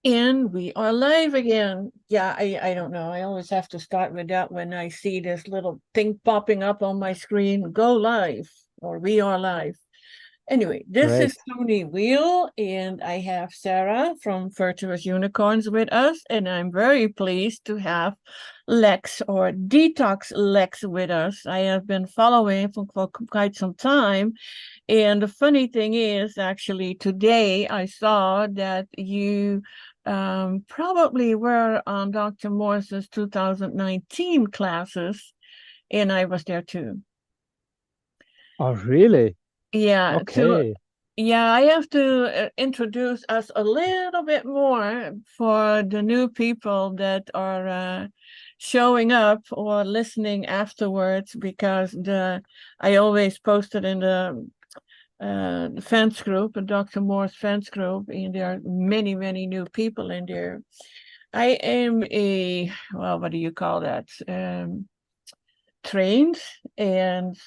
And we are live again. Yeah, I don't know. I always have to start with that when I see this little thing popping up on my screen. Go live, or we are live. Anyway, this is Great. Toni Weel, and I have Sara from Virtuous Unicorns with us, and I'm very pleased to have Lex or Detox Lex with us. I have been following for quite some time, and the funny thing is, actually, today I saw that you probably were on Dr. Morse's 2019 classes, and I was there too. Oh, really? Yeah, so Okay. yeah, I have to introduce us a little bit more for the new people that are showing up or listening afterwards because the I always posted in the fans group, Dr. Moore's fans group, and there are many, many new people in there. I am well, what do you call that? Trained and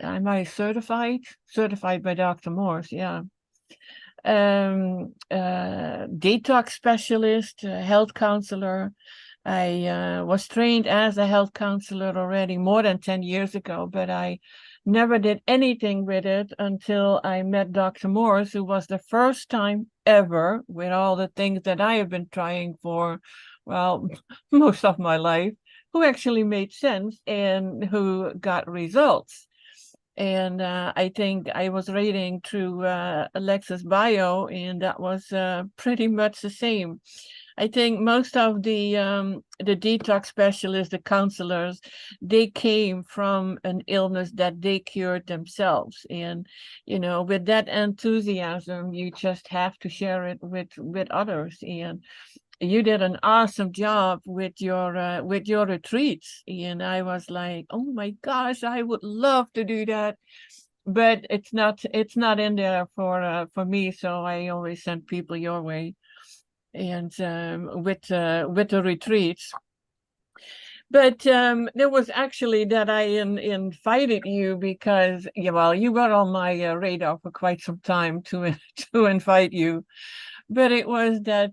am I certified? Certified by Dr. Morse, yeah. Detox specialist, health counselor. I was trained as a health counselor already more than 10 years ago, but I never did anything with it until I met Dr. Morse, who was the first time ever, with all the things that I have been trying for, well, most of my life, who actually made sense and who got results. And I think I was reading through Alexa's bio, and that was pretty much the same. I think most of the detox specialists, the counselors, they came from an illness that they cured themselves. And with that enthusiasm, you just have to share it with others. And you did an awesome job with your retreats, and I was like, oh my gosh, I would love to do that, but it's not in there for me, so I always send people your way. And with the retreats, but there was actually that I invited you because, yeah, well, you were on my radar for quite some time to to invite you. But it was that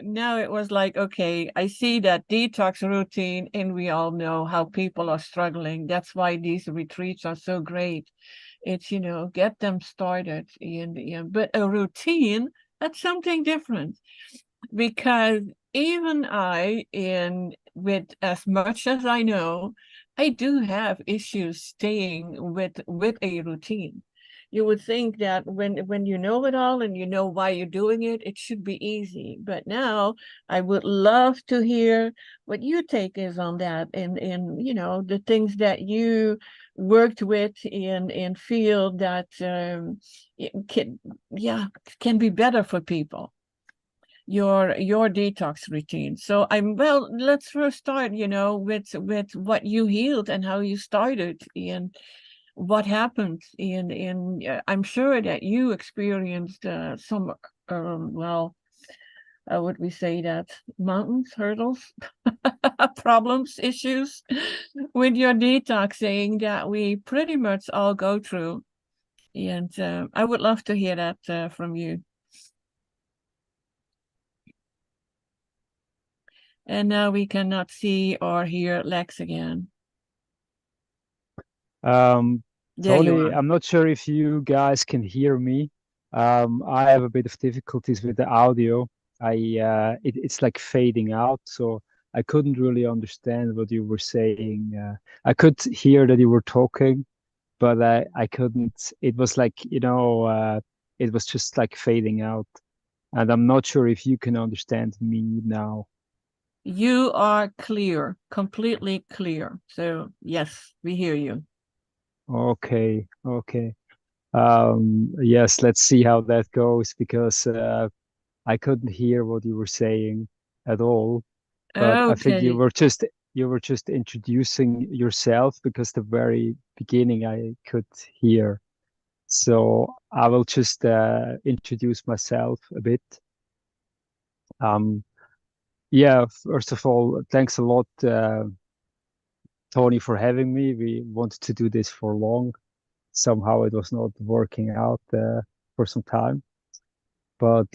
now it was like, okay, I see that detox routine, and we all know how people are struggling. That's why these retreats are so great. It's, get them started. But a routine, that's something different because even I, in with as much as I know, I do have issues staying with a routine. You would think that when you know it all and you know why you're doing it, it should be easy. But now I would love to hear what your take is on that, and the things that you worked with and feel that it can, yeah, can be better for people, your detox routine. So well, let's first start, with what you healed and how you started and what happened. And I'm sure that you experienced some well, how would we say that, mountains, hurdles, problems, issues with your detoxing that we pretty much all go through. And I would love to hear that from you. And now we cannot see or hear Lex again. Um, There you Tony, are. I'm not sure if you guys can hear me. I have a bit of difficulties with the audio. It's like fading out, so I couldn't really understand what you were saying. I could hear that you were talking, but I couldn't. It was like, it was just like fading out. And I'm not sure if you can understand me now. You are clear, completely clear. So, yes, we hear you. Okay, okay. Yes, let's see how that goes because I couldn't hear what you were saying at all. But I think Okay. you were just introducing yourself because the very beginning I could hear. So I will just introduce myself a bit. Um, yeah, first of all, thanks a lot, Tony, for having me. We wanted to do this for long. Somehow it was not working out for some time. But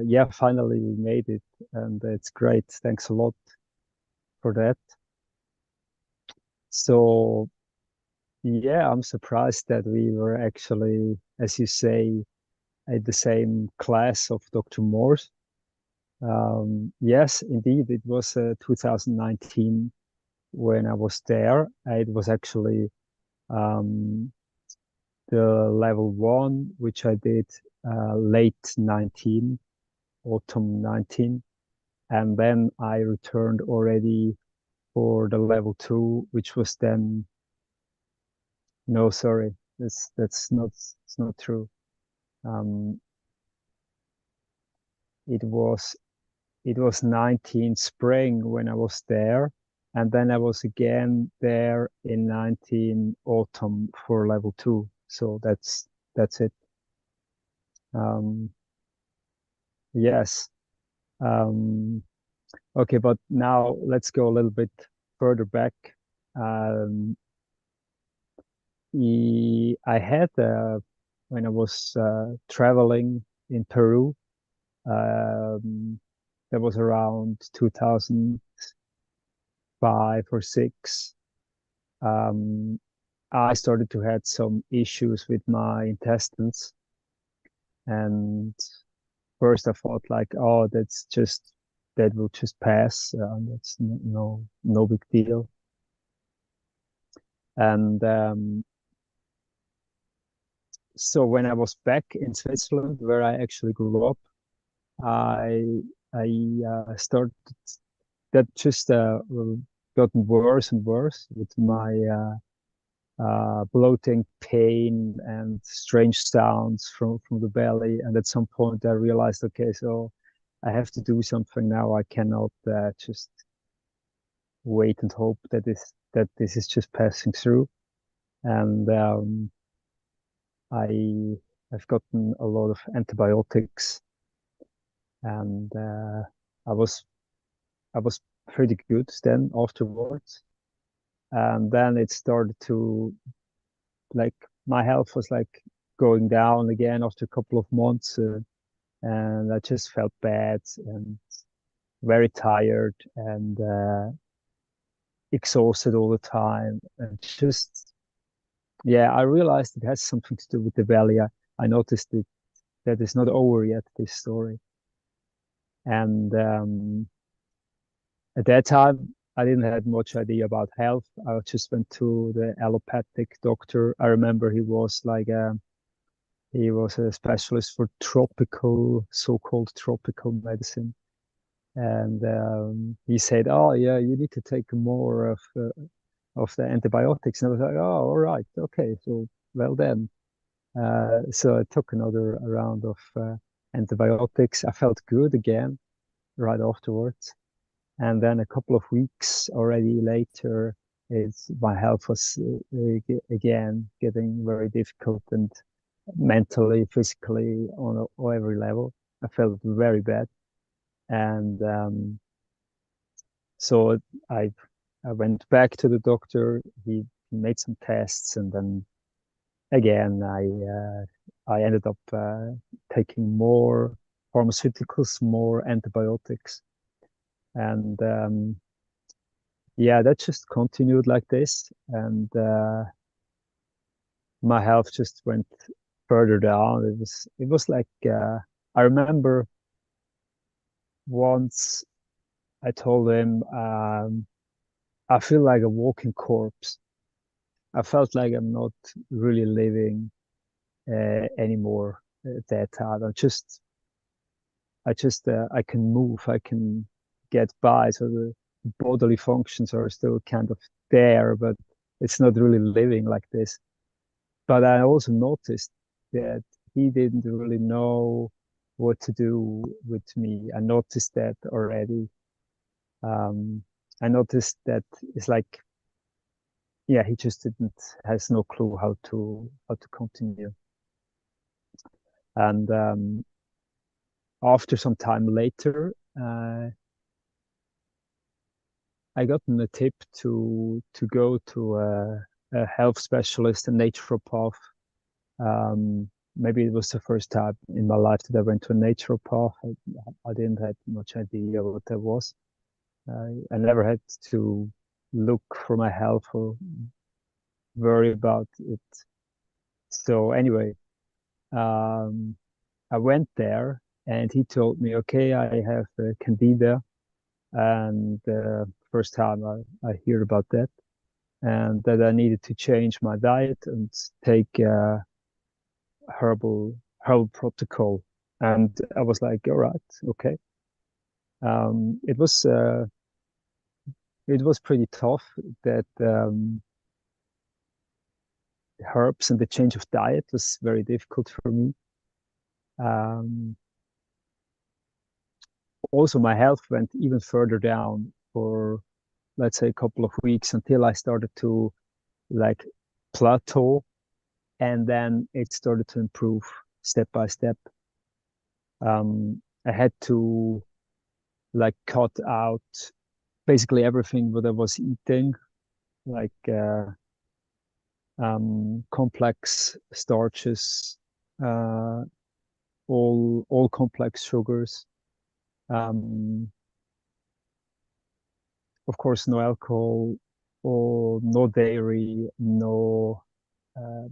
yeah, finally we made it, and it's great. Thanks a lot for that. So yeah, I'm surprised that we were actually, as you say, at the same class of Dr. Morse. Yes, indeed, it was 2019 when I was there. It was actually um, the level 1, which I did late 19, autumn 19. And then I returned already for the level 2, which was then, no, sorry, that's not, it's not true. Um, it was it was 19 spring when I was there, and then I was again there in 19 autumn for level 2. So that's it. Um, yes. Um, okay, but now let's go a little bit further back. Um, I had when I was traveling in Peru, um, that was around 2005 or 6. Um, I started to had some issues with my intestines, and first I thought like, oh, that will just pass. That's no big deal. And so when I was back in Switzerland, where I actually grew up, I I started that just gotten worse and worse with my bloating, pain, and strange sounds from the belly. And at some point, I realized, okay, so I have to do something now. I cannot just wait and hope that this is just passing through. And I I've gotten a lot of antibiotics, and I was I was pretty good then afterwards. And then it started to, like, my health was like going down again after a couple of months, and I just felt bad and very tired and exhausted all the time, and just, yeah, I realized it has something to do with the belly. I noticed it that it's not over yet, this story. And at that time, I didn't have much idea about health. I just went to the allopathic doctor. I remember he was a specialist for so-called tropical medicine. And he said, "Oh, yeah, you need to take more of the antibiotics." And I was like, "Oh, all right, okay, so well then." So I took another round of antibiotics. I felt good again right afterwards. And then a couple of weeks already later, my health was again getting very difficult, and mentally, physically, on every level. I felt very bad. And so I I went back to the doctor. He made some tests, and then again I ended up taking more pharmaceuticals, more antibiotics, and yeah, that just continued like this, and my health just went further down. It was like I remember once I told him, I feel like a walking corpse. I felt like I'm not really living anymore at that time. I can move, I can get by. So the bodily functions are still kind of there, but it's not really living like this. But I also noticed that he didn't really know what to do with me. I noticed that already. Um, I noticed that it's like, yeah, he just didn't has no clue how to continue. And after some time later, I gotten a tip to go to a health specialist, a naturopath, maybe it was the first time in my life that I went to a naturopath. I didn't have much idea what that was. I never had to look for my health or worry about it. So anyway, I went there and he told me, okay, I have candida, and first time I hear about that, and that I needed to change my diet and take herbal protocol. And I was like, all right, okay. Um, it was uh, it was pretty tough, that herbs and the change of diet was very difficult for me. Um, Also, my health went even further down for, let's say, a couple of weeks until I started to like plateau, and then it started to improve step by step. I had to like cut out basically everything that I was eating, like complex starches, uh, all complex sugars. Um, of course, no alcohol or no dairy, no uh,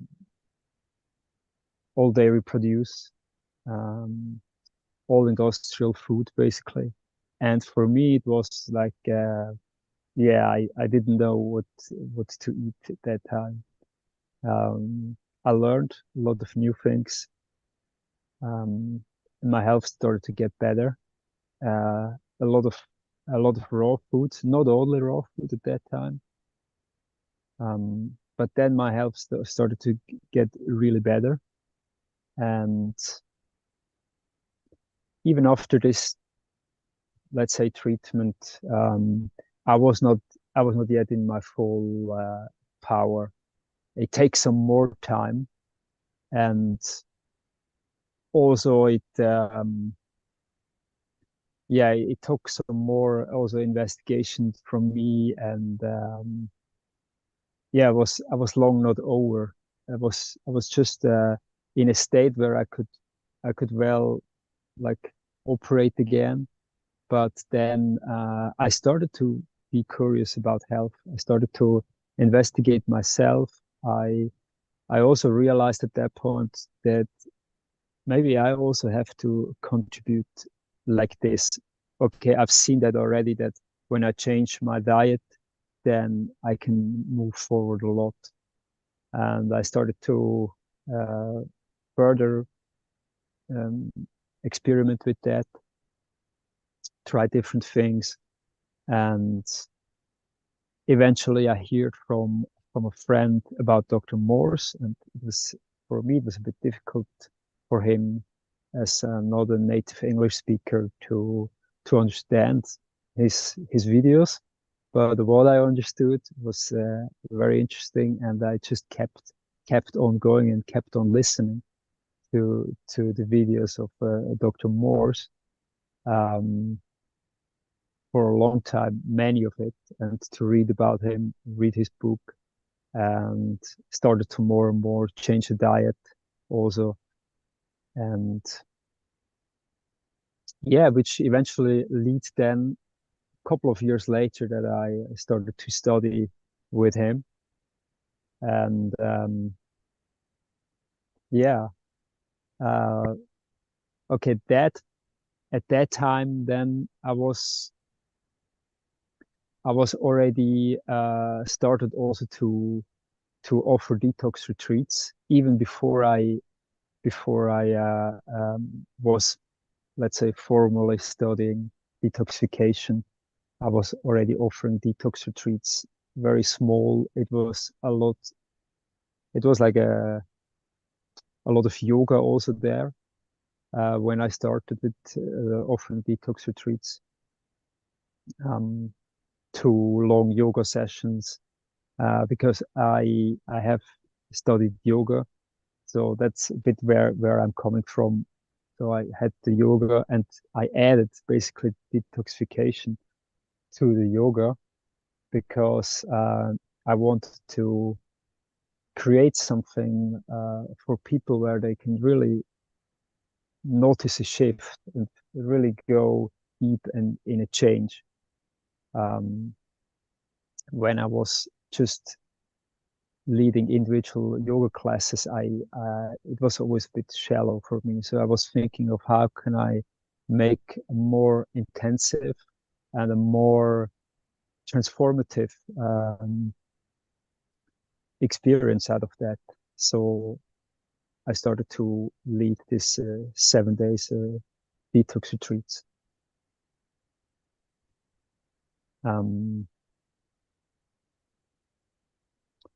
all dairy produce, um, all industrial food basically. And for me, it was like, yeah, I didn't know what to eat at that time. Um, I learned a lot of new things. And my health started to get better. A lot of raw foods, not only raw food at that time. But then my health started to get really better. And even after this, let's say, treatment, I was not I was not yet in my full power. It takes some more time, and also it took some more also investigation from me, and I was long not over. I was just in a state where I could well like operate again. But then I started to be curious about health. I started to investigate myself. I also realized at that point that maybe I also have to contribute like this. Okay, I've seen that already, that when I change my diet, then I can move forward a lot. And I started to uh, further um, experiment with that, try different things, and eventually I heard from a friend about Dr. Morse, and it was, for me, it was a bit difficult for him as not a native English speaker to understand his videos. But what I understood was very interesting, and I just kept on going and kept on listening to the videos of Dr. Morse. Um, for a long time, many of it, and to read about him, read his book, and started to more and more change the diet also. And yeah, which eventually leads then a couple of years later that I started to study with him. And yeah, uh, okay, that at that time, then I was already started also to offer detox retreats even before I was, let's say, formally studying detoxification. I was already offering detox retreats, very small. It was a lot. It was like a lot of yoga also there when I started with offering detox retreats. Um, 2 long yoga sessions because I have studied yoga, so that's a bit where I'm coming from. So I had the yoga, and I added basically detoxification to the yoga because I wanted create something for people where they can really notice a shift and really go deep and in a change. When I was just leading individual yoga classes, it was always a bit shallow for me. So I was thinking of how can I make a more intensive and a more transformative experience out of that. So I started to lead this 7 days detox retreats.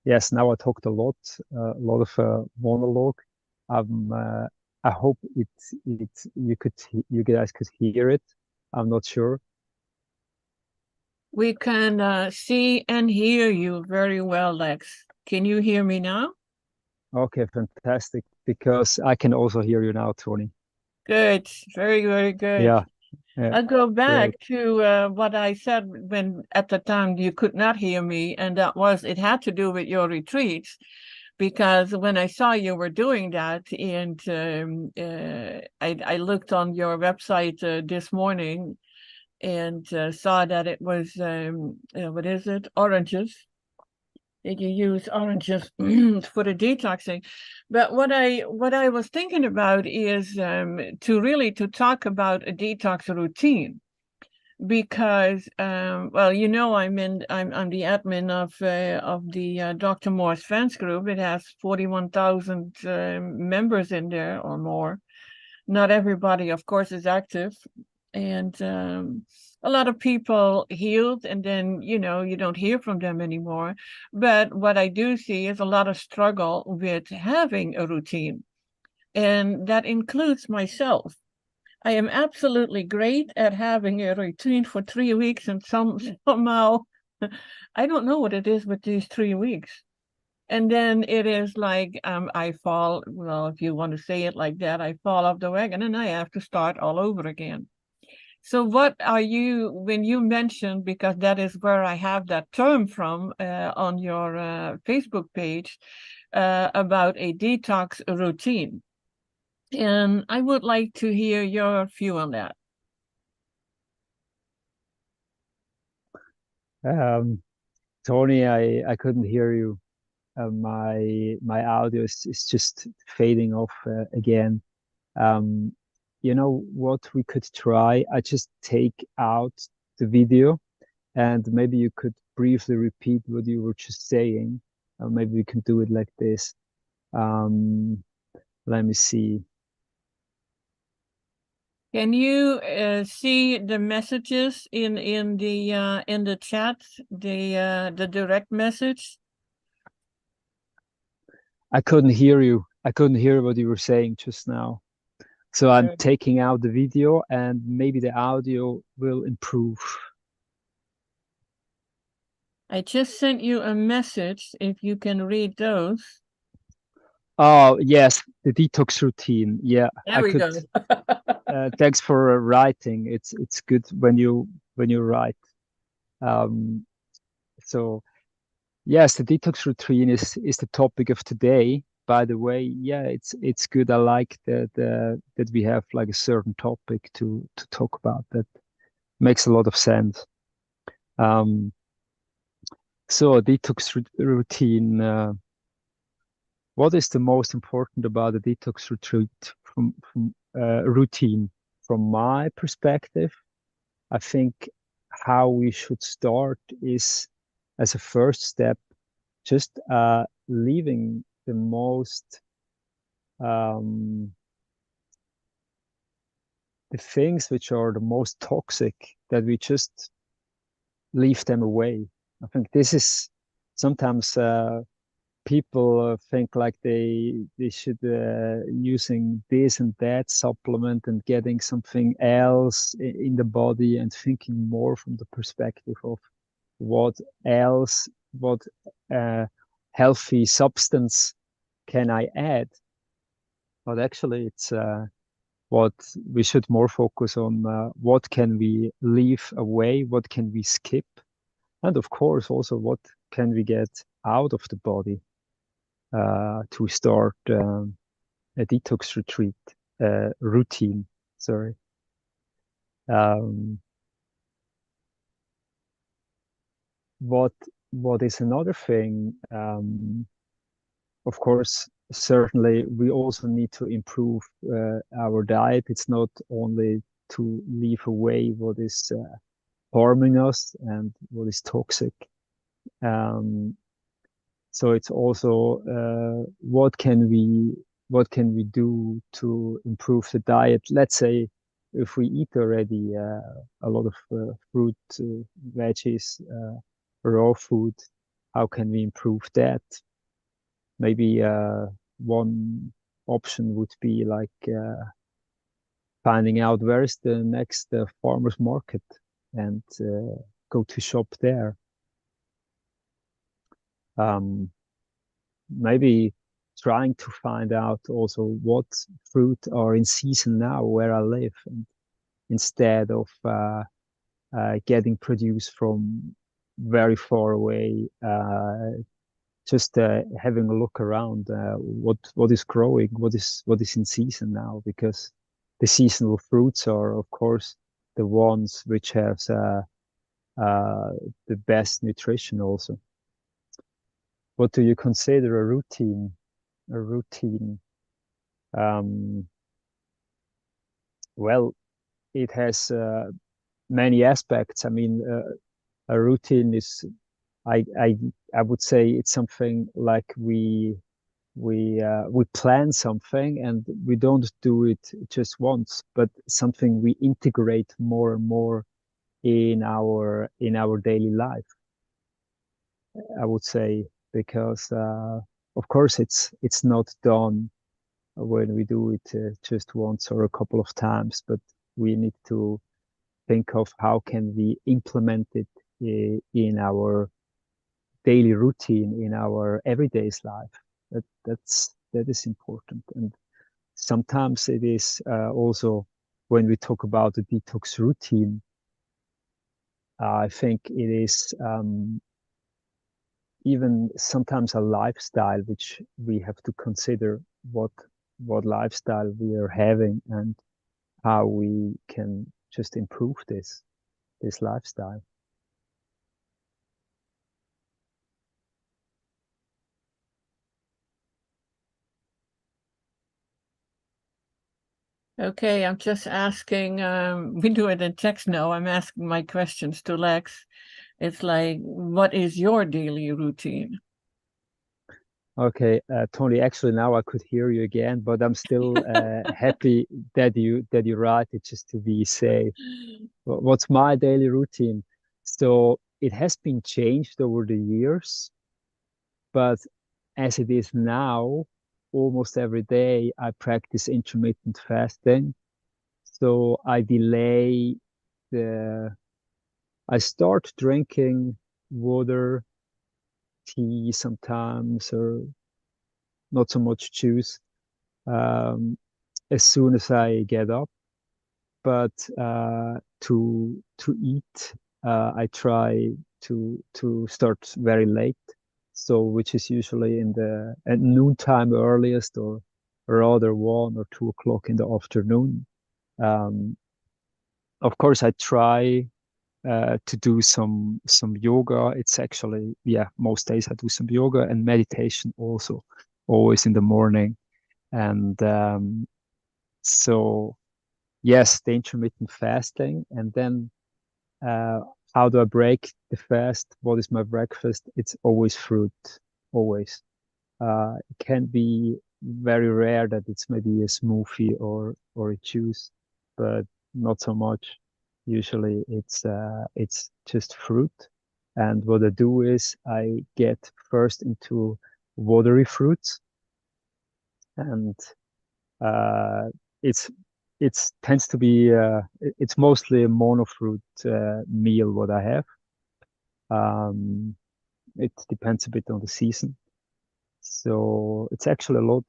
Yes, now I talked a lot of monologue. I hope you guys could hear it. I'm not sure. We can see and hear you very well, Lex. Can you hear me now? Okay, fantastic. Because I can also hear you now, Toni. Good. Very, very good. Yeah, yeah, I'll go back great. to what I said when at the time you could not hear me, and that was it had to do with your retreats. Because when I saw you were doing that, and I looked on your website this morning and saw that it was what is it? Oranges. That you use oranges for the detoxing. But what I was thinking about is to talk about a detox routine, because well, you know, I'm the admin of the Dr. Morse fans group. It has 41,000 members in there or more. Not everybody, of course, is active, and a lot of people healed, and then you know you don't hear from them anymore. But what I do see is a lot of struggle with having a routine, and that includes myself. I am absolutely great at having a routine for 3 weeks, and somehow I don't know what it is with these 3 weeks. And then it is like I fall, well, if you want to say it like that, I fall off the wagon and I have to start all over again. So what are you, when you mentioned, because that is where I have that term from on your Facebook page about a detox routine. And I would like to hear your view on that. Toni, I couldn't hear you. My audio is just fading off again. You know what we could try? I just take out the video and maybe you could briefly repeat what you were just saying. Maybe we can do it like this. Let me see. Can you see the messages in the chat, the direct message? I couldn't hear you. I couldn't hear what you were saying just now. So I'm taking out the video and maybe the audio will improve. I just sent you a message, if you can read those. Oh, yes, the detox routine. Yeah, There we go. Thanks for writing. It's good when you write. So yes, the detox routine is the topic of today. By the way, yeah, it's good. I like that we have like a certain topic to talk about. That makes a lot of sense. So a detox routine. What is the most important about a detox retreat from routine? From my perspective, I think how we should start is as a first step, just leaving the most the things which are the most toxic, that we just leave them away. I think this is sometimes people think like they should using this and that supplement and getting something else in the body, and thinking more from the perspective of what else, what healthy substance can I add. But actually it's what we should more focus on, what can we leave away, what can we skip, and of course also what can we get out of the body. to start a detox retreat routine. Sorry. What is another thing? Of course, certainly we also need to improve our diet. It's not only to leave away what is harming us and what is toxic. So it's also what can we do to improve the diet? Let's say if we eat already a lot of fruit, veggies, raw food, how can we improve that? Maybe one option would be like finding out where is the next farmer's market and go to shop there. Maybe trying to find out also what fruit are in season now where I live, and instead of getting produce from very far away, just having a look around what is growing, what is in season now, because the seasonal fruits are of course the ones which have the best nutrition also. What do you consider a routine? A routine. Well, it has many aspects. I mean, a routine is, I would say it's something like we plan something and we don't do it just once, but something we integrate more and more in our daily life, I would say, because of course it's not done when we do it just once or a couple of times, but we need to think of how can we implement it in our daily routine, in our everyday's life. That is important. And sometimes it is also when we talk about the detox routine, I think it is even sometimes a lifestyle which we have to consider what lifestyle we are having and how we can just improve this lifestyle. Okay, I'm just asking, we do it in text now. I'm asking my questions to Lex. It's like, what is your daily routine? Okay, Toni, actually now I could hear you again, but I'm still happy that you write it just to be safe. What's my daily routine? So it has been changed over the years, but as it is now, almost every day I practice intermittent fasting. So I start drinking water, tea sometimes, or not so much juice, um, as soon as I get up. But to eat, I try to start very late. So which is usually at noontime earliest, or rather 1 or 2 o'clock in the afternoon. Of course, I try to do some yoga. It's actually, yeah, most days I do some yoga and meditation also, always in the morning. And so yes, the intermittent fasting. And then how do I break the fast? What is my breakfast? It's always fruit, always. It can be very rare that it's maybe a smoothie or a juice, but not so much. Usually it's just fruit. And what I do is I get first into watery fruits, and uh, it's it's tends to be it's mostly a monofruit meal what I have. Um, it depends a bit on the season. So it's actually a lot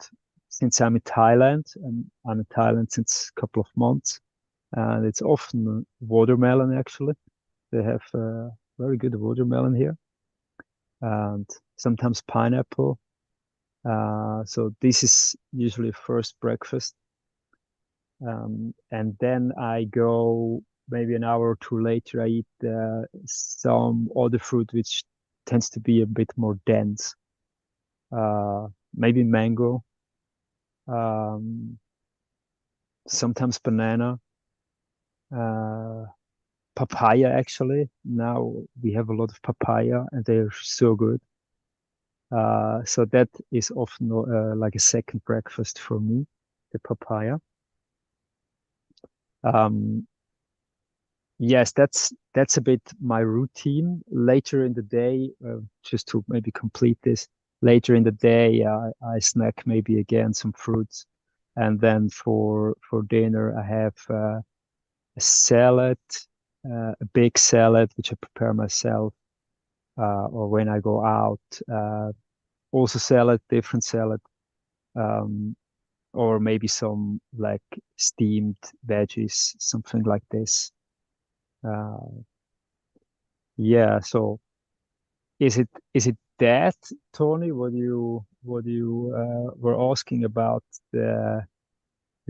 since I'm in Thailand, and I'm in Thailand since a couple of months, and it's often watermelon actually. They have very good watermelon here, and sometimes pineapple. So this is usually first breakfast. And then I go maybe an hour or two later, I eat some other fruit which tends to be a bit more dense. Maybe mango, um, sometimes banana, uh, papaya actually. Now we have a lot of papaya and they're so good. So that is often like a second breakfast for me, the papaya. Um, yes, that's a bit my routine. Later in the day, just to maybe complete this, later in the day, I snack maybe again some fruits, and then for dinner I have a salad, a big salad which I prepare myself, or when I go out, also salad, different salad, um, or maybe some like steamed veggies, something like this. Uh, yeah, so is it that, Tony, what you were asking about the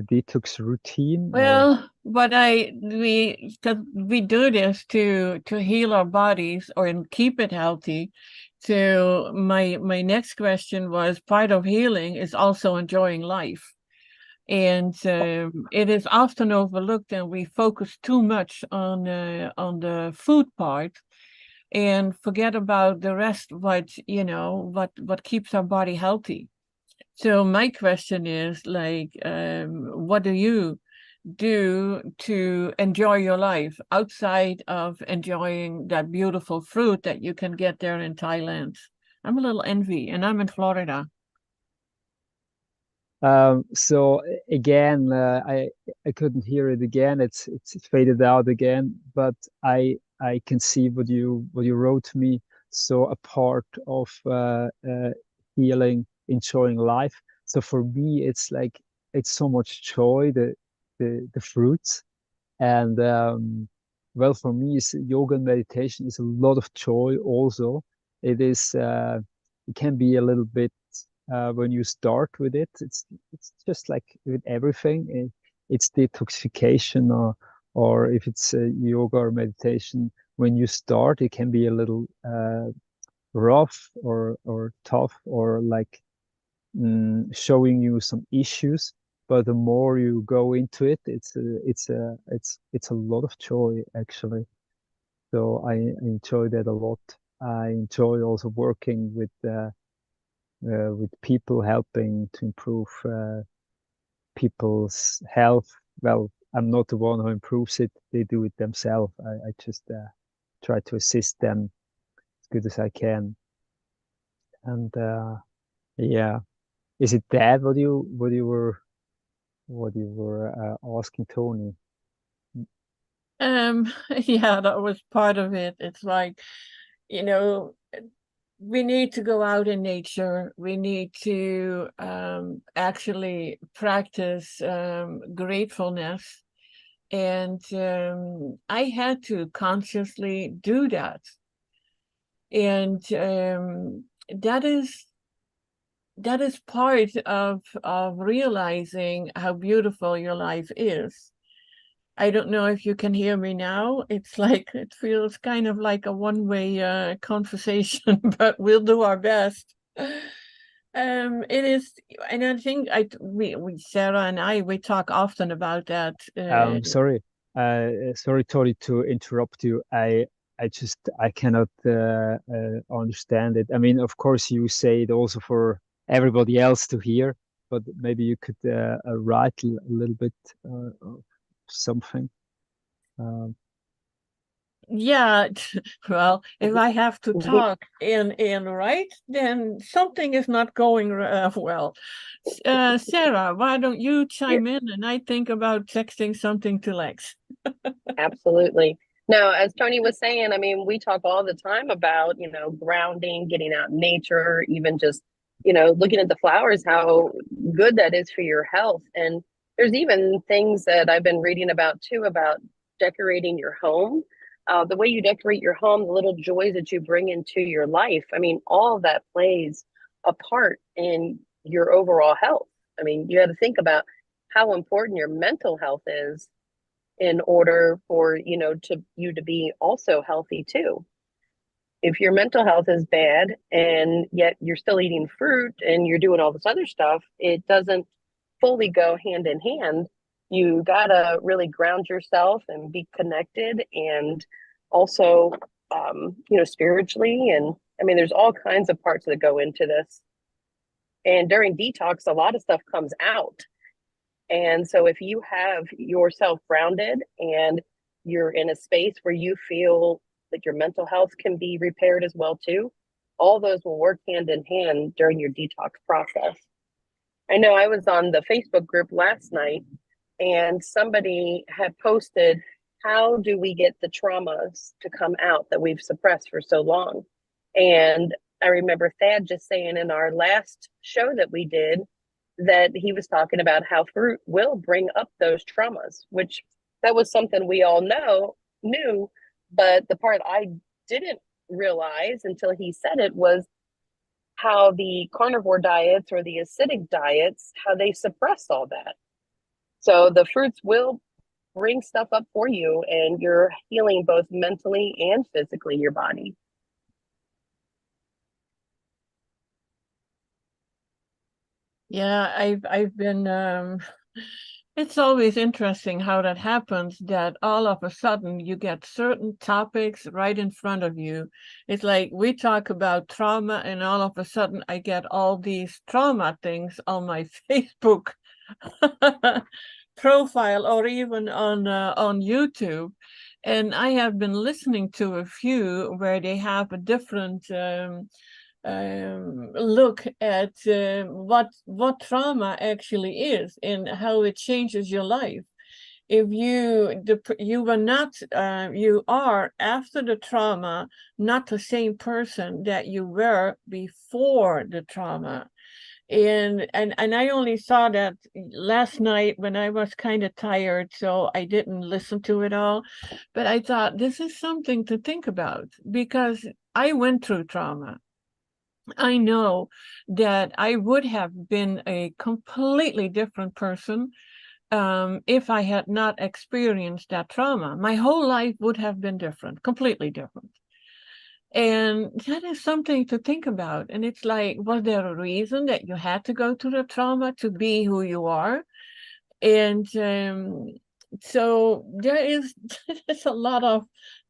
detox routine or Well, but cause we do this to heal our bodies or and keep it healthy. So my next question was part of healing is also enjoying life. And it is often overlooked, and we focus too much on the food part and forget about the rest, what keeps our body healthy. So my question is like, what do you do to enjoy your life outside of enjoying that beautiful fruit that you can get there in Thailand? I'm a little envy, and I'm in Florida. so again, I couldn't hear it again. It's faded out again, but I can see what you wrote to me. So a part of healing, enjoying life. So for me, it's like it's so much joy, the fruits. And well, for me, yoga and meditation is a lot of joy also. It is, it can be a little bit when you start with it. It's just like with everything. It's detoxification, or if it's yoga or meditation. When you start, it can be a little rough or tough or like showing you some issues. But the more you go into it, it's a lot of joy actually. So I enjoy that a lot. I enjoy also working with people, helping to improve people's health. Well, I'm not the one who improves it; they do it themselves. I just try to assist them as good as I can. And yeah, is it that what you were asking Tony? Yeah, that was part of it. It's like, you know, we need to go out in nature. We need to actually practice gratefulness. And I had to consciously do that. And that is part of realizing how beautiful your life is. I don't know if you can hear me now. It's like it feels kind of like a one-way conversation, but we'll do our best. It is, and I think we Sarah and we talk often about that. Sorry, sorry, Tori, to interrupt you. I cannot understand it. I mean, of course, you say it also for everybody else to hear, but maybe you could write a little bit of something. Um, Yeah, well, if I have to talk in right, then something is not going well. Sarah, why don't you chime in and I think about texting something to Lex? Absolutely. No, as Tony was saying, I mean, we talk all the time about, grounding, getting out in nature, even just, looking at the flowers, how good that is for your health. And there's even things that I've been reading about too, about decorating your home. The way you decorate your home, the little joys that you bring into your life. I mean, all of that plays a part in your overall health. I mean, you got to think about how important your mental health is in order for, you to be also healthy too. If your mental health is bad and yet you're still eating fruit and you're doing all this other stuff, it doesn't fully go hand in hand. You gotta really ground yourself and be connected, and also, spiritually. And I mean, there's all kinds of parts that go into this. And during detox, a lot of stuff comes out. And so if you have yourself grounded and you're in a space where you feel that your mental health can be repaired as well too, all those will work hand in hand during your detox process. I know I was on the Facebook group last night and somebody had posted, how do we get the traumas to come out that we've suppressed for so long? And I remember Thad just saying in our last show that we did that he was talking about how fruit will bring up those traumas, which that was something we all knew, but the part I didn't realize until he said it was how the carnivore diets or the acidic diets, how they suppress all that. So the fruits will bring stuff up for you, and you're healing both mentally and physically your body. Yeah, I've been it's always interesting how that happens, that all of a sudden you get certain topics right in front of you. It's like we talk about trauma and all of a sudden I get all these trauma things on my Facebook profile or even on YouTube. And I have been listening to a few where they have a different look at what trauma actually is and how it changes your life. If you were not you are after the trauma not the same person that you were before the trauma. And I only saw that last night when I was kind of tired, so I didn't listen to it all. But I thought this is something to think about because I went through trauma. I know that I would have been a completely different person if I had not experienced that trauma. My whole life would have been different, completely different. And that is something to think about. And it's like, was there a reason that you had to go through the trauma to be who you are? And so there's a lot of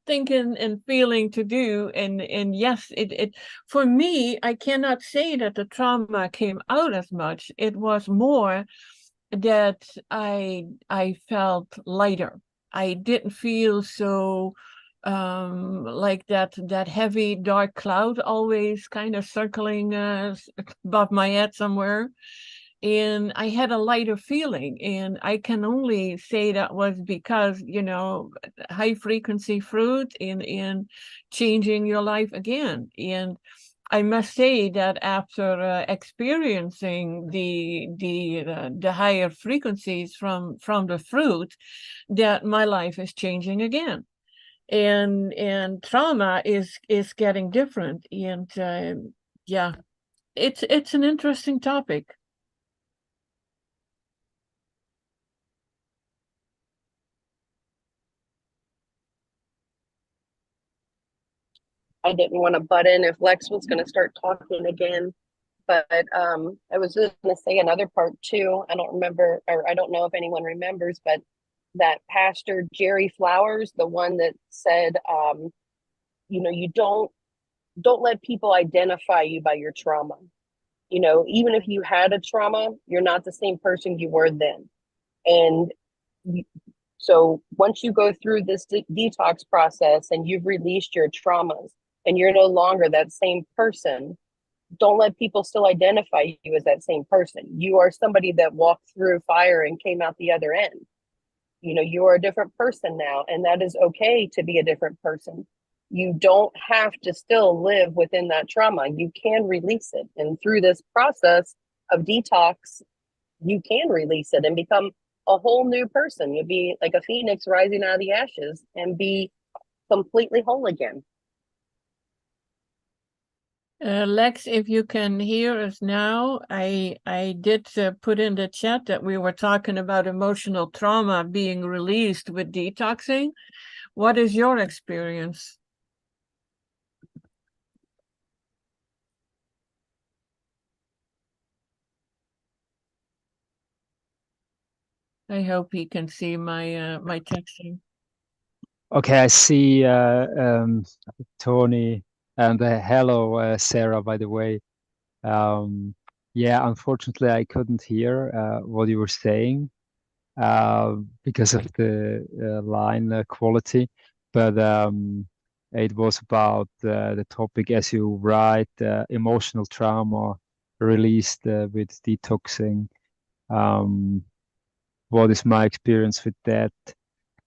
thinking and feeling to do. And yes, it for me, I cannot say that the trauma came out as much. It was more that I felt lighter. I didn't feel so like that heavy dark cloud always kind of circling above my head somewhere. And I had a lighter feeling, and I can only say that was because, high frequency fruit in changing your life again. And I must say that after experiencing the higher frequencies from the fruit, that my life is changing again, and trauma is getting different. And yeah, it's an interesting topic. I didn't want to butt in if Lex was going to start talking again, but I was just going to say another part too. I don't remember, or I don't know if anyone remembers, but that Pastor Jerry Flowers, the one that said, you don't let people identify you by your trauma. Even if you had a trauma, you're not the same person you were then. And so once you go through this detox process and you've released your traumas and you're no longer that same person, don't let people still identify you as that same person. You are somebody that walked through fire and came out the other end. You are a different person now, and that is okay to be a different person. You don't have to still live within that trauma. You can release it. And through this process of detox, you can release it and become a whole new person. You'll be like a phoenix rising out of the ashes and be completely whole again. Lex, if you can hear us now, I did put in the chat that we were talking about emotional trauma being released with detoxing. What is your experience? I hope he can see my my texting. Okay, I see Toni, and hello, Sarah, by the way. Yeah, unfortunately, I couldn't hear what you were saying because of the line quality, but it was about the topic, as you write, emotional trauma released with detoxing. What is my experience with that?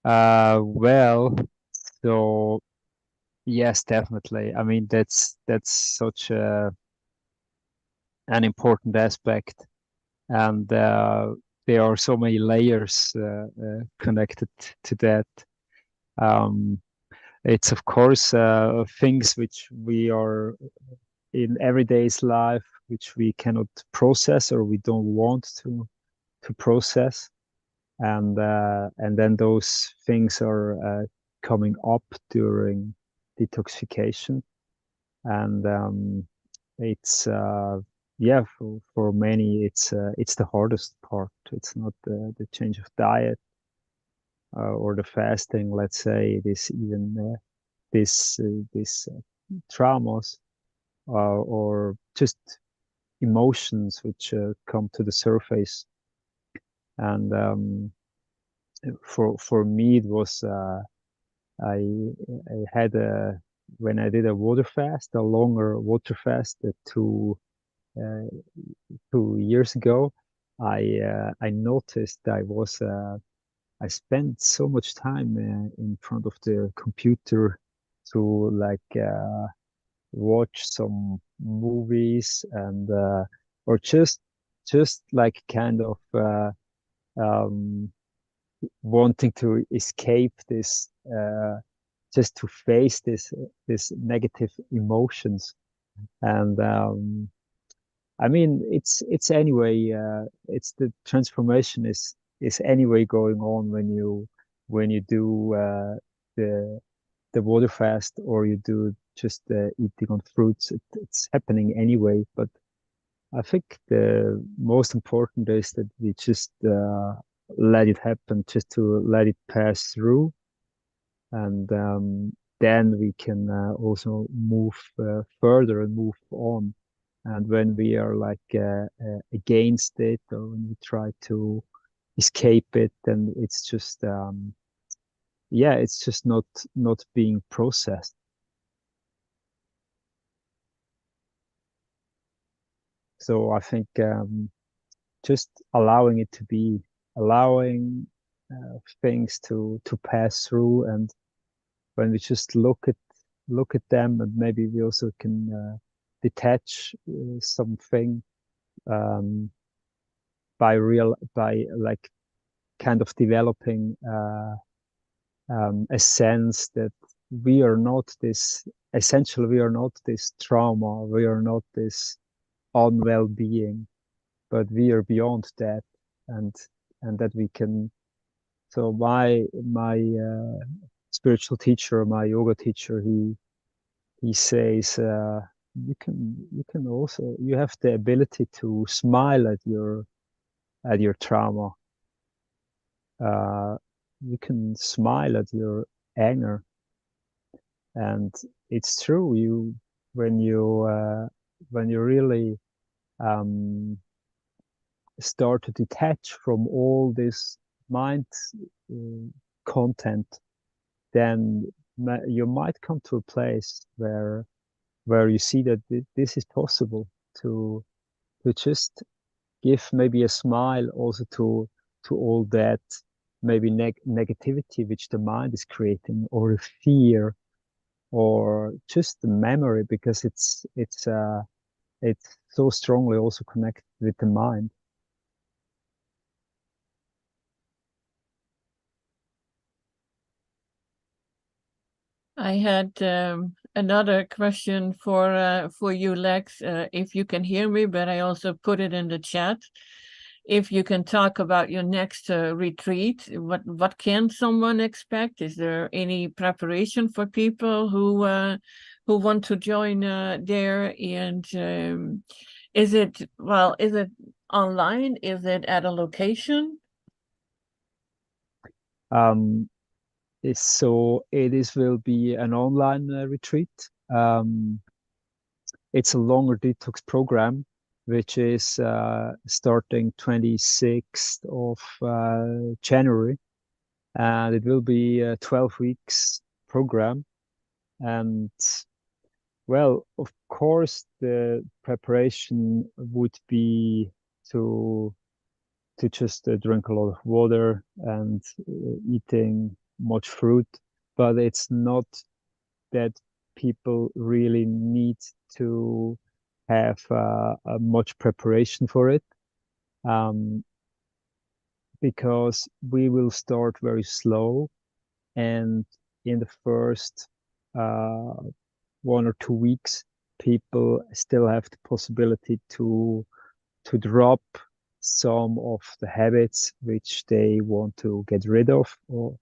Well, so yes, definitely. I mean, that's such an important aspect, and there are so many layers connected to that. Um, it's of course things which we are in everyday's life, which we cannot process or we don't want to process, and then those things are coming up during detoxification, and it's yeah, for many it's the hardest part. It's not the change of diet or the fasting, let's say. It is even this traumas or just emotions which come to the surface. And for me, it was I I had a when I did a water fast, a longer water fast, 2 years ago. I noticed I spent so much time in front of the computer to like watch some movies and or just like kind of um, wanting to escape this just to face this negative emotions. And I mean, it's anyway it's the transformation is anyway going on when you do the the water fast or you do just eating on fruits. It's happening anyway. But I think the most important is that we just let it happen, just to let it pass through, and then we can also move further and move on. And when we are like against it, or when we try to escape it, then it's just yeah, it's just not being processed. So I think just allowing it to be, allowing things to pass through, and when we just look at them, and maybe we also can detach something um, by like kind of developing a sense that we are not this essentially we are not this trauma, we are not this unwell being, but we are beyond that, and that we can. So my spiritual teacher, my yoga teacher, he says you can also, you have the ability to smile at your trauma. Uh, you can smile at your anger, and it's true. You when you really um, start to detach from all this mind uh, content, then you might come to a place where you see that this is possible to just give maybe a smile also to all that maybe negativity which the mind is creating, or a fear, or just the memory, because it's so strongly also connected with the mind. I had another question for you, Lex, if you can hear me, but I also put it in the chat. If you can talk about your next retreat, what can someone expect? Is there any preparation for people who want to join there? And is it online? Is it at a location? So it will be an online retreat. It's a longer detox program, which is starting 26th of January, and it will be a 12 weeks program. And well, of course, the preparation would be to just drink a lot of water and eating much fruit, but it's not that people really need to have much preparation for it, because we will start very slow, and in the first 1 or 2 weeks, people still have the possibility to drop some of the habits which they want to get rid of, or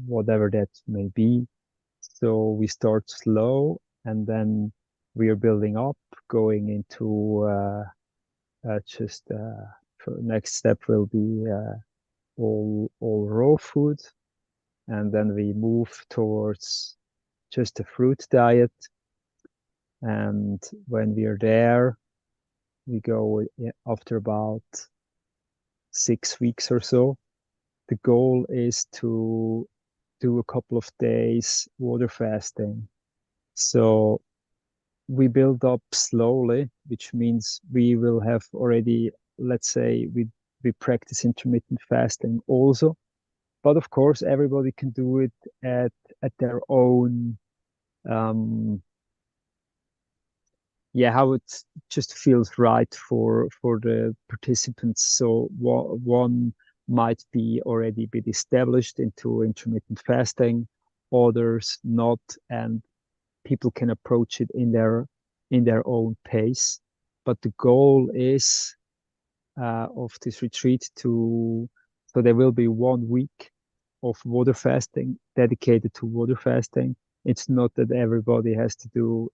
whatever that may be. So we start slow, and then we are building up, going into next step will be all raw food, and then we move towards just a fruit diet. And when we are there, we go after about 6 weeks or so. The goal is to do a couple of days water fasting. So we build up slowly, which means we will have already, let's say, we practice intermittent fasting also. But of course, everybody can do it at their own, how it just feels right for the participants. So one might be already been established into intermittent fasting, others not, and people can approach it in their own pace. But the goal is of this retreat so there will be 1 week of water fasting dedicated to water fasting. It's not that everybody has to do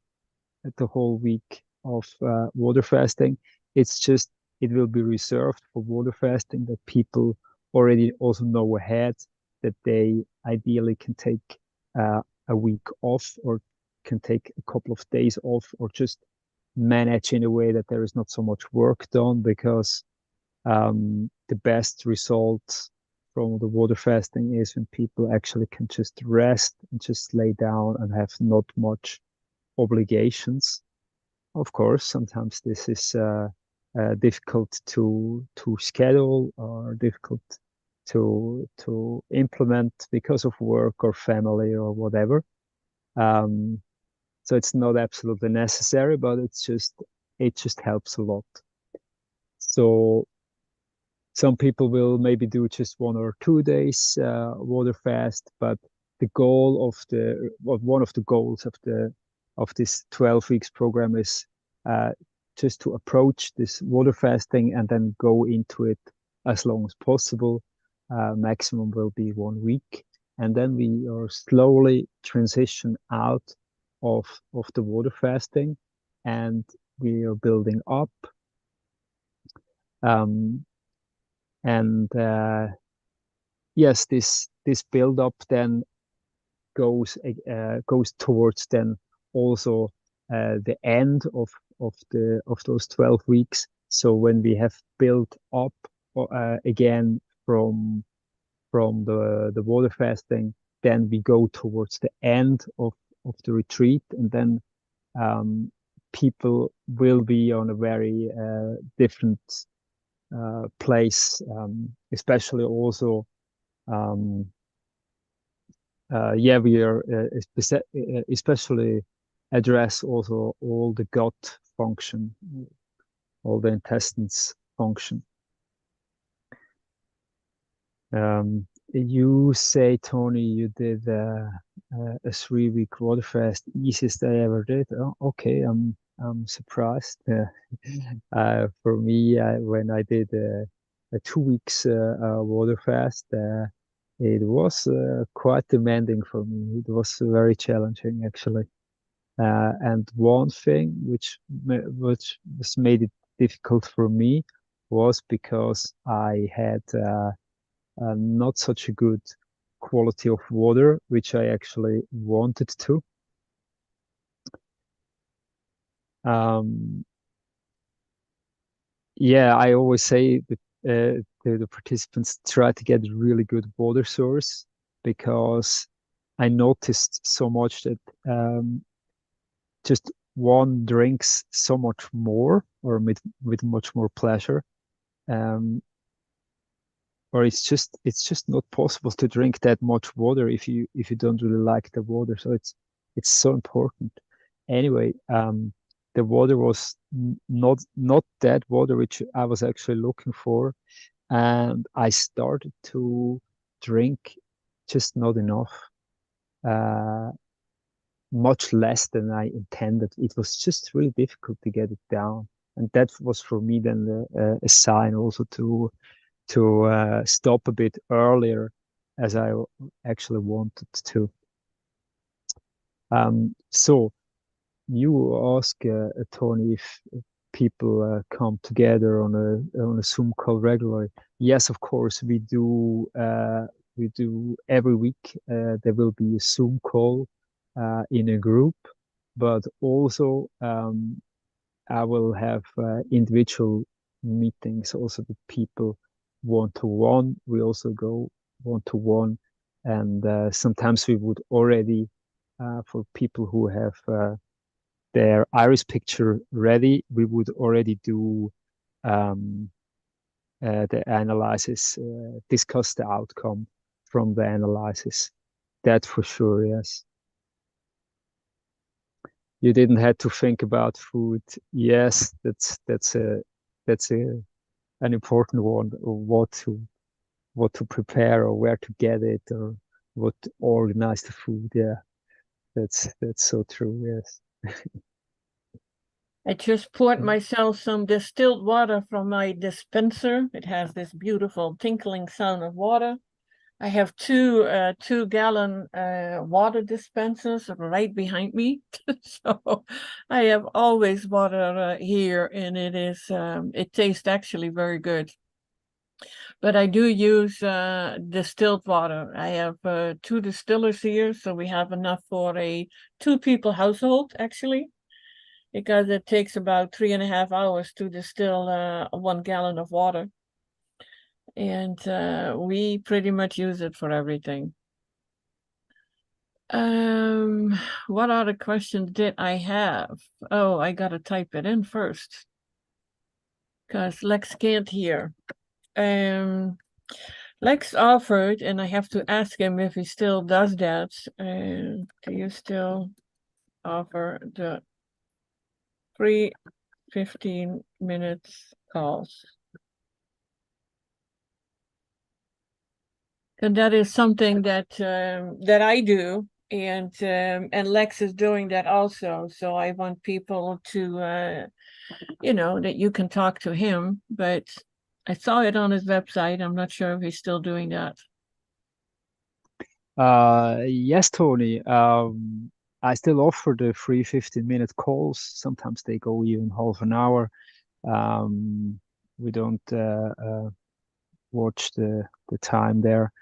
the whole week of water fasting. It's just, it will be reserved for water fasting, that people already also know ahead that they ideally can take a week off, or can take a couple of days off, or just manage in a way that there is not so much work done, because the best result from the water fasting is when people actually can just rest and just lay down and have not much obligations. Of course, sometimes this is difficult to schedule, or difficult to implement because of work or family or whatever. So it's not absolutely necessary, but it just helps a lot. So some people will maybe do just 1 or 2 days water fast, but the goal one of the goals of this 12 weeks program is just to approach this water fasting and then go into it as long as possible. Maximum will be 1 week, and then we are slowly transition out of the water fasting, and we are building up. Yes, this build up then goes towards then also the end of those 12 weeks. So when we have built up again from the water fasting, then we go towards the end of the retreat, and then people will be on a very different place, especially also we are especially address also all the gut function, all the intestines function. You say, Toni, you did a 3-week water fast, easiest I ever did. Oh, okay, I'm surprised. For me, when I did a 2 weeks water fast, it was quite demanding for me. It was very challenging, actually. And one thing which was made it difficult for me was because I had not such a good quality of water, which I actually wanted to. Yeah, I always say that to the participants, try to get a really good water source, because I noticed so much that just one drinks so much more, or with much more pleasure, or it's just not possible to drink that much water if you don't really like the water. So it's so important. Anyway, the water was not that water which I was actually looking for, and I started to drink just not enough, much less than I intended. It was just really difficult to get it down, and that was for me then a sign also to stop a bit earlier, as I actually wanted to. So you ask Toni, if people come together on a Zoom call regularly. Yes, of course we do. We do every week. There will be a Zoom call in a group, but also I will have individual meetings also with people one-to-one. We also go one-to-one, and sometimes we would already, for people who have their iris picture ready, we would already do the analysis, discuss the outcome from the analysis. That for sure, yes. You didn't have to think about food. Yes, that's an important one, or what to prepare, or where to get it, or what to organize the food. Yeah, that's so true. Yes. I just poured myself some distilled water from my dispenser. It has this beautiful tinkling sound of water. I have two 2-gallon water dispensers right behind me, so I have always water here, and it tastes actually very good. But I do use distilled water. I have 2 distillers here, so we have enough for a 2-people household, actually, because it takes about 3.5 hours to distill 1 gallon of water. And we pretty much use it for everything. What other questions did I have? Oh, I gotta type it in first, because Lex can't hear. Lex offered, and I have to ask him if he still does that. Do you still offer the free 15 minutes calls? And that is something that I do, and Lex is doing that also. So I want people to, that you can talk to him. But I saw it on his website. I'm not sure if he's still doing that. Yes, Toni. I still offer the free 15-minute calls. Sometimes they go even half an hour. We don't watch the time there.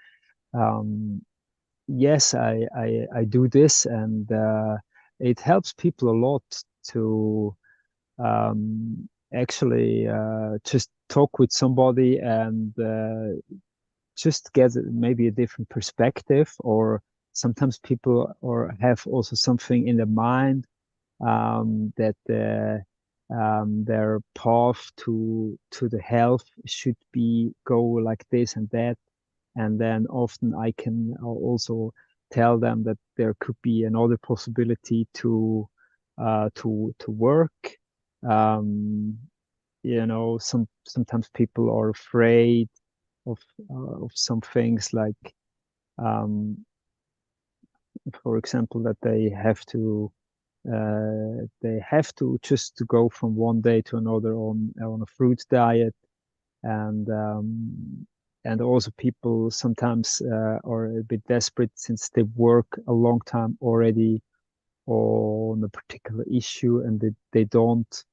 Yes, I do this, and it helps people a lot to actually just talk with somebody, and just get maybe a different perspective, or sometimes people or have also something in their mind, that their path to the health should be go like this and that. And then often I can also tell them that there could be another possibility to work. Sometimes people are afraid of some things, like for example, that they have to just to go from one day to another on a fruit diet, and also people sometimes are a bit desperate since they work a long time already on a particular issue and they don't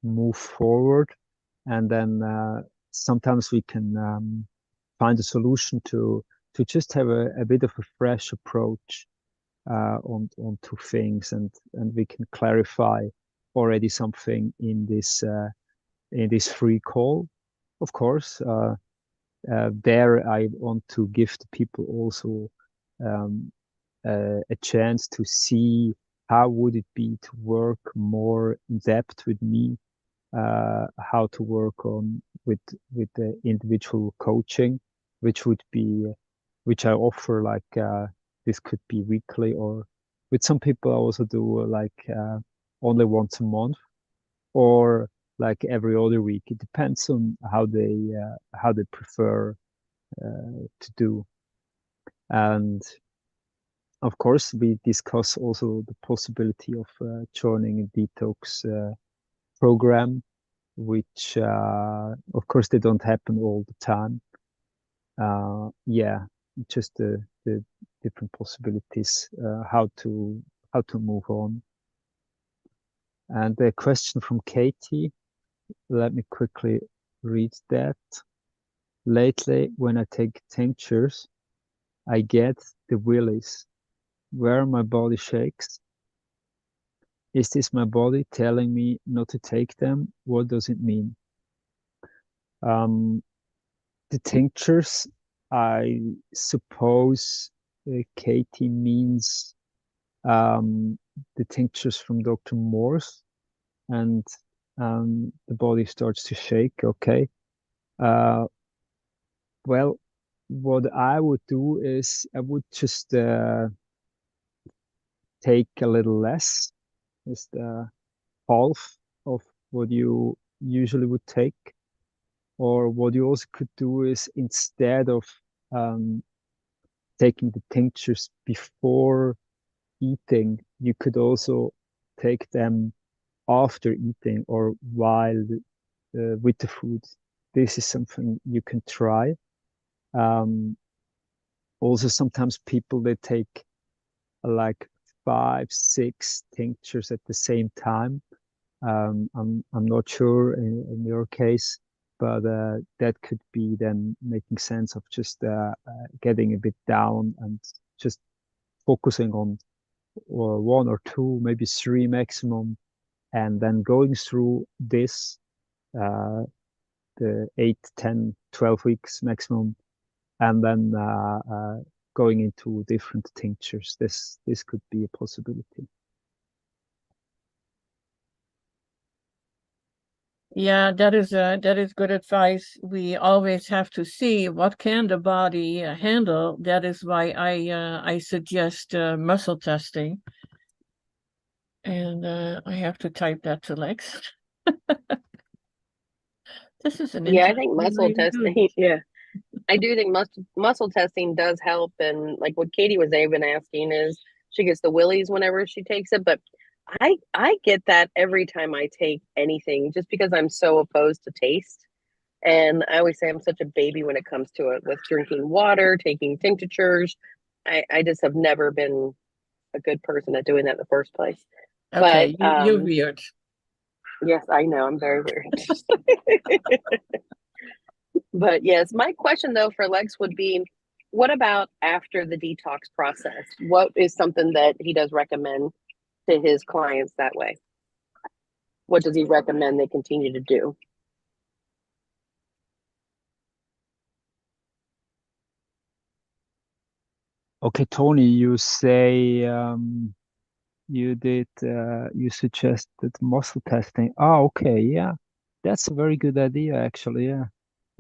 move forward. And then sometimes we can find a solution to just have a bit of a fresh approach on two things, and we can clarify already something in this free call. Of course, there I want to give the people also a chance to see how would it be to work more in depth with me, how to work on with the individual coaching, which I offer, like this could be weekly, or with some people I also do like only once a month, or like every other week. It depends on how they prefer to do. And of course, we discuss also the possibility of joining a detox program, which of course they don't happen all the time. Yeah, just the different possibilities, how to move on. And a question from Katie. Let me quickly read that. Lately, when I take tinctures, I get the willies, where my body shakes. Is this my body telling me not to take them? What does it mean? The tinctures, I suppose Katie means the tinctures from Dr. Morse, and the body starts to shake. Okay. Well, what I would do is I would just take a little less, just half of what you usually would take. Or what you also could do is, instead of taking the tinctures before eating, you could also take them after eating or while with the food. This is something you can try. Also, sometimes people, they take like 5, 6 tinctures at the same time. I'm not sure in your case, but that could be then making sense of just getting a bit down and just focusing on 1 or 2, maybe 3 maximum, and then going through this the 8, 10, 12 weeks maximum, and then going into different tinctures. This could be a possibility. Yeah, that is good advice. We always have to see what can the body handle. That is why I suggest muscle testing. And I have to type that to Lex. This is an Yeah, I think muscle interesting testing. Yeah, I do think muscle testing does help. And like what Katie was even asking is, she gets the willies whenever she takes it, but I get that every time I take anything, just because I'm so opposed to taste. And I always say I'm such a baby when it comes to it, with drinking water, taking tinctures. I just have never been a good person at doing that in the first place. But Okay, you're weird. yes, I know, I'm very weird. But yes, my question though for Lex would be, what about after the detox process? What is something that he does recommend to his clients that way? What does he recommend they continue to do? Okay, Toni, you say you suggested muscle testing. Ah, okay, yeah, that's a very good idea, actually. Yeah,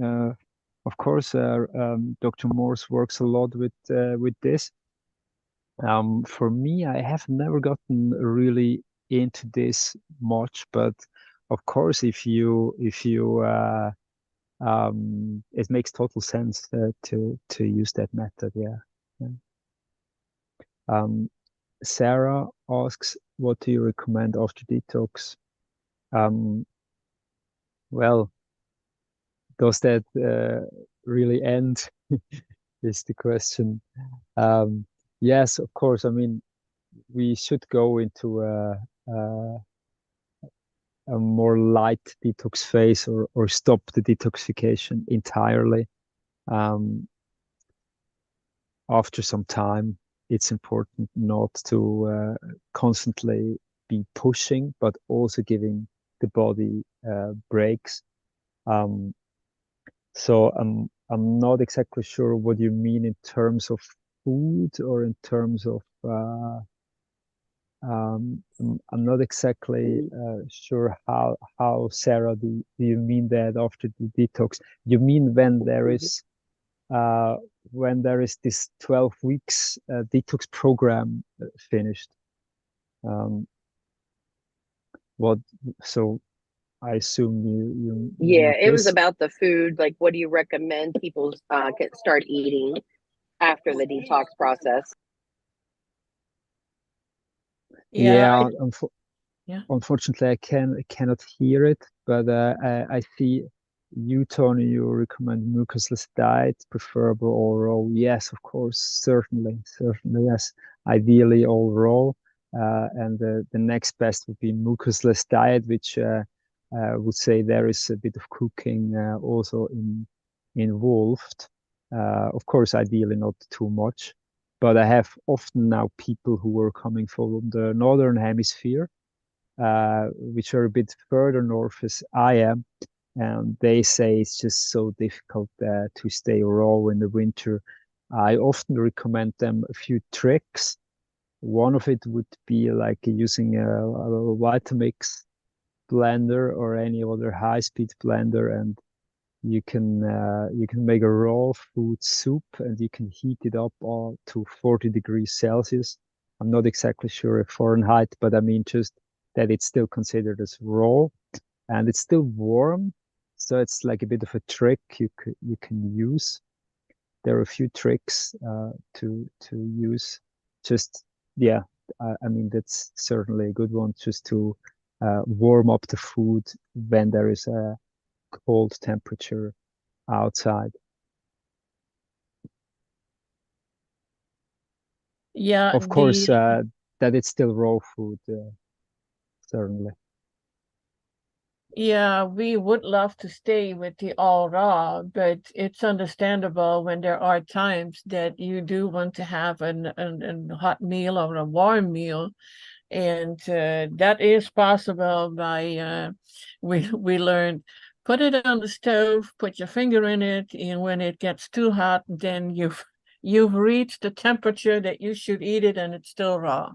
uh, of course, Dr. Morse works a lot with this. For me, I have never gotten really into this much, but of course, if you it makes total sense to use that method. Yeah. Yeah. Sarah asks, what do you recommend after detox? Well, does that really end? Is the question. Yes, of course. I mean, we should go into a more light detox phase, or stop the detoxification entirely. After some time, it's important not to constantly be pushing, but also giving the body breaks. So I'm not exactly sure what you mean in terms of food or in terms of I'm not exactly sure how Sarah do you mean that after the detox? You mean uh, when there is this 12 weeks detox program finished? Um, what so I assume you Yeah, meant it was this. about the food. Like, what do you recommend people start eating after the detox process? Yeah, Yeah, yeah. unfortunately, I cannot hear it, but I see you, Tony, you recommend mucusless diet, preferable all raw. Yes, of course, certainly, yes. Ideally all raw, and the next best would be mucusless diet, which would say there is a bit of cooking also involved. Of course, ideally not too much, but I have often now people who are coming from the northern hemisphere, which are a bit further north as I am, and they say it's just so difficult to stay raw in the winter. I often recommend them a few tricks. One of it would be like using a Vitamix blender or any other high-speed blender, and you can make a raw food soup and you can heat it up all to 40 degrees Celsius. I'm not exactly sure if Fahrenheit, but I mean just that it's still considered as raw and it's still warm. So it's like a bit of a trick you can use. There are a few tricks to use. Just yeah, I mean that's certainly a good one. Just to warm up the food when there is a cold temperature outside. Yeah, Of course, that it's still raw food, certainly. yeah, we would love to stay with the all raw, but it's understandable when there are times that you do want to have a hot meal or a warm meal, and that is possible by we learned put it on the stove, put your finger in it, and when it gets too hot, then you've reached the temperature that you should eat it, and it's still raw.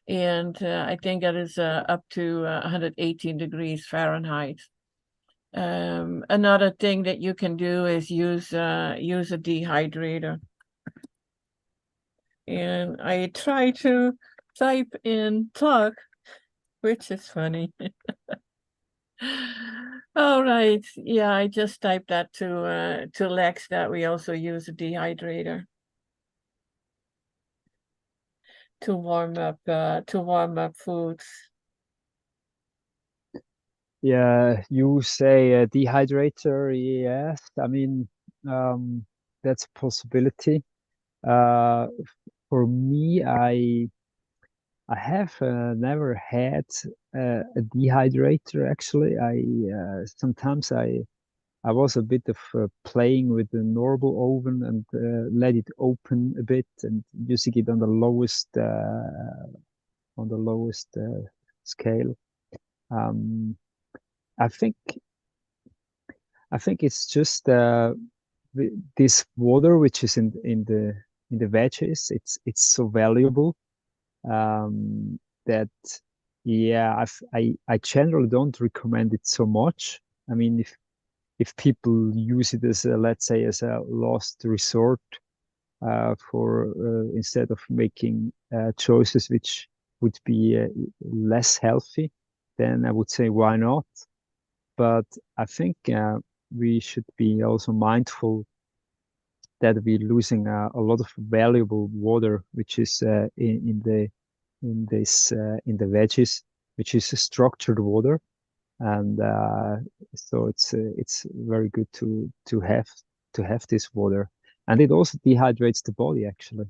And I think that is up to 118 degrees Fahrenheit. Another thing that you can do is use a dehydrator. And I try to type in talk, which is funny. All right. Yeah, I just typed that to Lex that we also use a dehydrator to warm up foods. Yeah, you say a dehydrator. Yes, I mean, that's a possibility. Uh, for me, I have never had a dehydrator actually. Sometimes I was a bit of playing with the normal oven and let it open a bit and using it on the lowest scale. Um, I think I think it's just this water which is in the veggies. It's so valuable that yeah, I generally don't recommend it so much. I mean, if people use it as a, let's say, as a last resort for instead of making choices which would be less healthy, then I would say why not? But I think we should be also mindful that we're losing a lot of valuable water, which is in the veggies, which is structured water, and so it's very good to have this water, and it also dehydrates the body actually,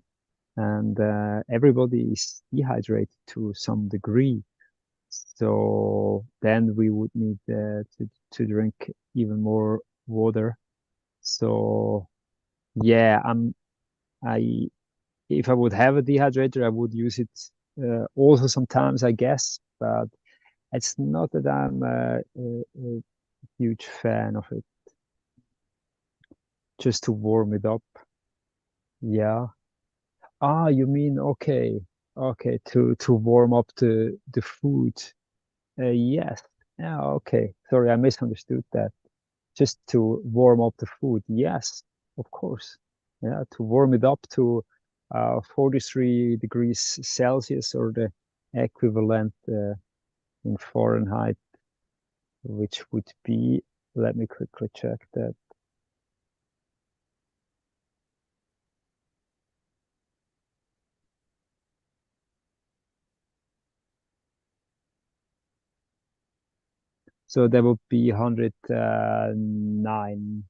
and everybody is dehydrated to some degree. So then we would need to drink even more water. So yeah, I if I would have a dehydrator, I would use it also sometimes, I guess, but it's not that I'm a huge fan of it. Just to warm it up. Yeah. Ah, you mean okay, okay, to warm up the food. Yes. Yeah, okay. Sorry, I misunderstood that. Just to warm up the food. Yes, of course. Yeah, to warm it up to 43 degrees Celsius, or the equivalent in Fahrenheit, which would be, let me quickly check that. So that would be 109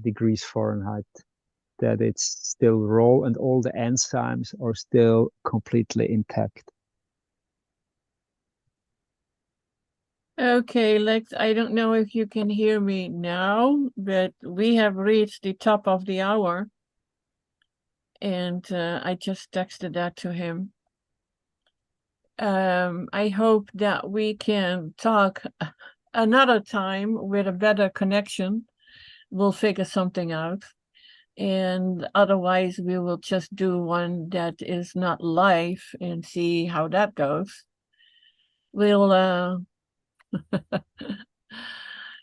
degrees Fahrenheit, that it's still raw and all the enzymes are still completely intact. Okay, Lex, I don't know if you can hear me now, but we have reached the top of the hour. And I just texted that to him. I hope that we can talk another time with a better connection. We'll figure something out. And otherwise, we will just do one that is not live and see how that goes. We'll,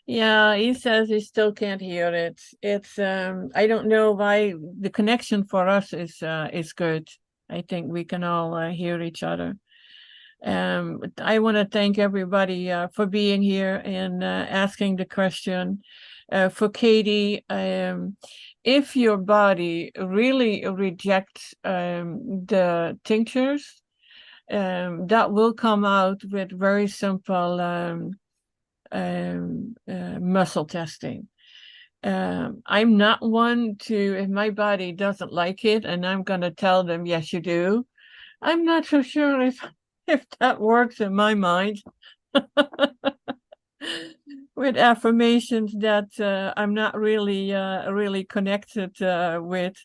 yeah, he says he still can't hear it. It's, I don't know why the connection for us is good. I think we can all hear each other. I want to thank everybody for being here and asking the question. For Katie, if your body really rejects the tinctures, that will come out with very simple muscle testing. I'm not one to, if my body doesn't like it and I'm going to tell them, yes, you do. I'm not so sure if that works in my mind. With affirmations that I'm not really connected with.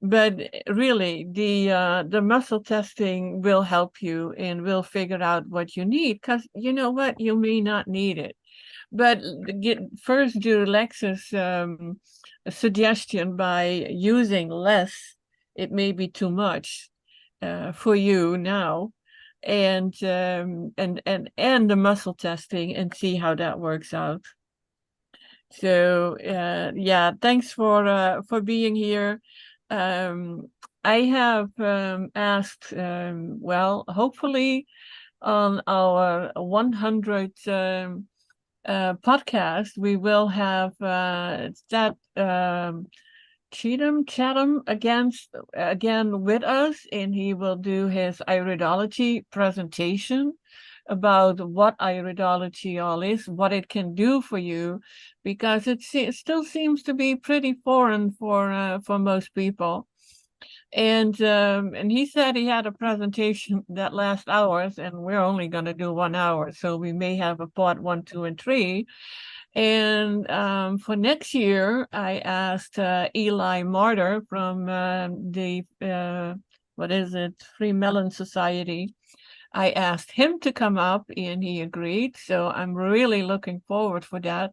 But really, the muscle testing will help you and will figure out what you need, because you know what, you may not need it. But first do Lex's suggestion by using less. It may be too much for you now, and the muscle testing, and see how that works out. So yeah, thanks for being here. I have asked, well, hopefully on our 100th podcast, we will have that Chatham again with us, and he will do his iridology presentation about what iridology all is, what it can do for you, because it still seems to be pretty foreign for most people. And he said he had a presentation that lasts hours, and we're only going to do 1 hour, so we may have a part 1, 2, and 3. And for next year, I asked Eli Martyr from the what is it, Free Melon Society. I asked him to come up, and he agreed. So I'm really looking forward for that.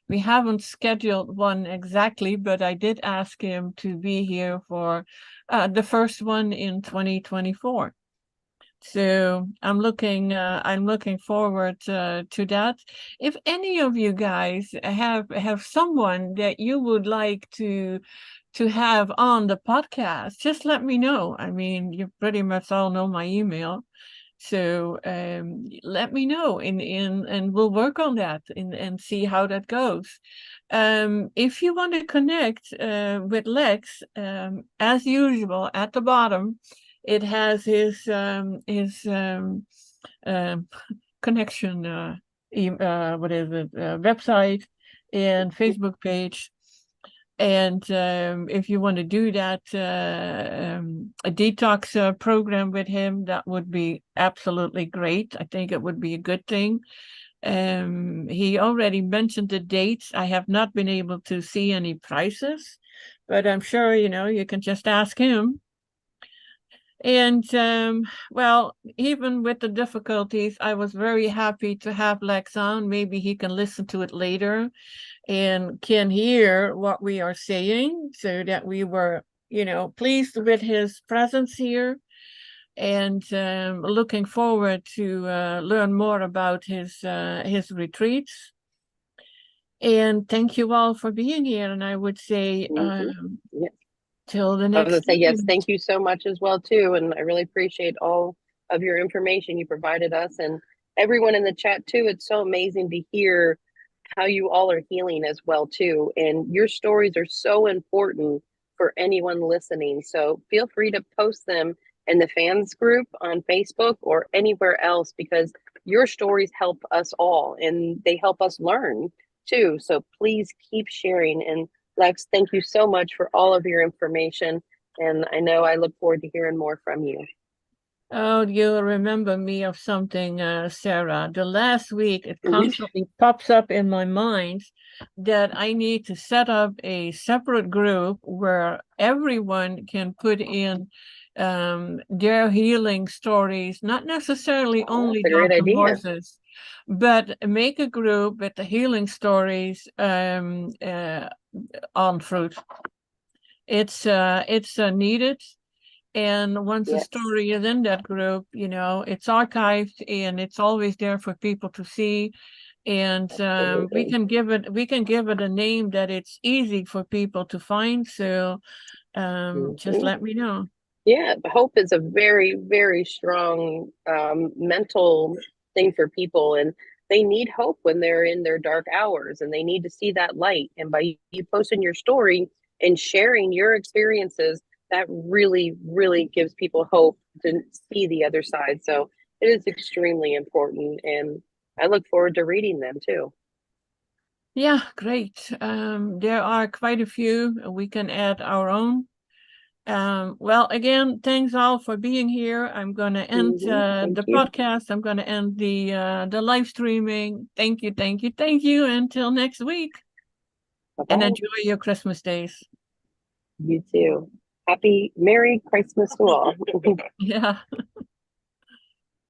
We haven't scheduled one exactly, but I did ask him to be here for the first one in 2024. So I'm looking forward to that. If any of you guys have someone that you would like to have on the podcast, just let me know. I mean, you pretty much all know my email. So let me know, and we'll work on that and see how that goes. If you want to connect with Lex, as usual, at the bottom, it has his connection, website and Facebook page. And if you want to do that, a detox program with him, that would be absolutely great. I think it would be a good thing. He already mentioned the dates. I have not been able to see any prices, but I'm sure, you can just ask him. And well, even with the difficulties, I was very happy to have Lex on. Maybe he can listen to it later and can hear what we are saying, so that we were, pleased with his presence here, and looking forward to learn more about his retreats. And thank you all for being here. And I would say Yes. till the I was next going to say, yes, time. thank you so much as well, too. And I really appreciate all of your information you provided us and everyone in the chat, too. It's so amazing to hear how you all are healing as well, too. And your stories are so important for anyone listening. So feel free to post them in the fans group on Facebook or anywhere else, because your stories help us all and they help us learn, too. So please keep sharing. And Lex, thank you so much for all of your information. And I know I look forward to hearing more from you. Oh, you'll remember me of something, Sarah. The last week, it constantly pops up in my mind that I need to set up a separate group where everyone can put in their healing stories, not necessarily only That's a great Dr. idea. Morse's, but make a group with the healing stories on fruit. It's needed. And once a story is in that group, it's archived and it's always there for people to see. And we can give it a name that it's easy for people to find. So just let me know. Yeah, hope is a very, very strong mental thing for people, and they need hope when they're in their dark hours, and they need to see that light. And by you posting your story and sharing your experiences, that really, really gives people hope to see the other side. So it is extremely important, and I look forward to reading them too. Yeah, great. There are quite a few. We can add our own. Well, again, thanks all for being here. I'm going to end the podcast. I'm going to end the live streaming. Thank you, thank you, thank you. Until next week. Bye-bye. And enjoy your Christmas days. You too. Happy Merry Christmas to all. Yeah.